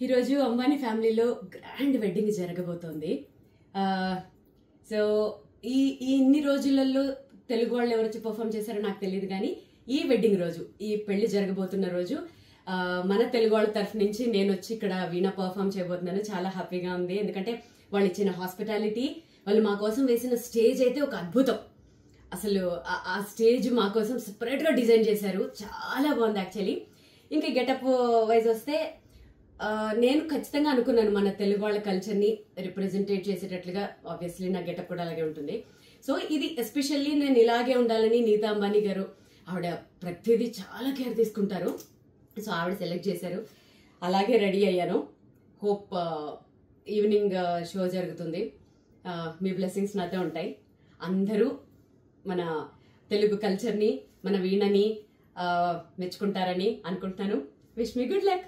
ఈ రోజు అంబానీ ఫ్యామిలీలో గ్రాండ్ వెడ్డింగ్ జరగబోతోంది. సో ఈ ఇన్ని రోజులలో తెలుగు వాళ్ళు ఎవరు వచ్చి పర్ఫామ్ చేశారో నాకు తెలియదు, కానీ ఈ వెడ్డింగ్ రోజు, ఈ పెళ్లి జరగబోతున్న రోజు మన తెలుగు వాళ్ళ తరఫు నుంచి నేను వచ్చి ఇక్కడ వీణా పర్ఫామ్ చేయబోతున్నాను. చాలా హ్యాపీగా ఉంది, ఎందుకంటే వాళ్ళు ఇచ్చిన హాస్పిటాలిటీ, వాళ్ళు మా కోసం వేసిన స్టేజ్ అయితే ఒక అద్భుతం. అసలు ఆ స్టేజ్ మా కోసం సెపరేట్గా డిజైన్ చేశారు, చాలా బాగుంది యాక్చువల్లీ. ఇంకా గెటప్ వైజ్ వస్తే నేను ఖచ్చితంగా అనుకున్నాను మన తెలుగు వాళ్ళ కల్చర్ని రిప్రజెంటేట్ చేసేటట్లుగా. ఆబ్వియస్లీ నా గెటప్ కూడా అలాగే ఉంటుంది. సో ఇది ఎస్పెషల్లీ నేను ఇలాగే ఉండాలని నీతా అంబానీ గారు, ఆవిడ ప్రతిదీ చాలా కేర్ తీసుకుంటారు. సో ఆవిడ సెలెక్ట్ చేశారు, అలాగే రెడీ అయ్యాను. హోప్ ఈవినింగ్ షో జరుగుతుంది, మీ బ్లెస్సింగ్స్ నాతో ఉంటాయి. అందరూ మన తెలుగు కల్చర్ని, మన వీణని మెచ్చుకుంటారని అనుకుంటున్నాను. Wish me good luck.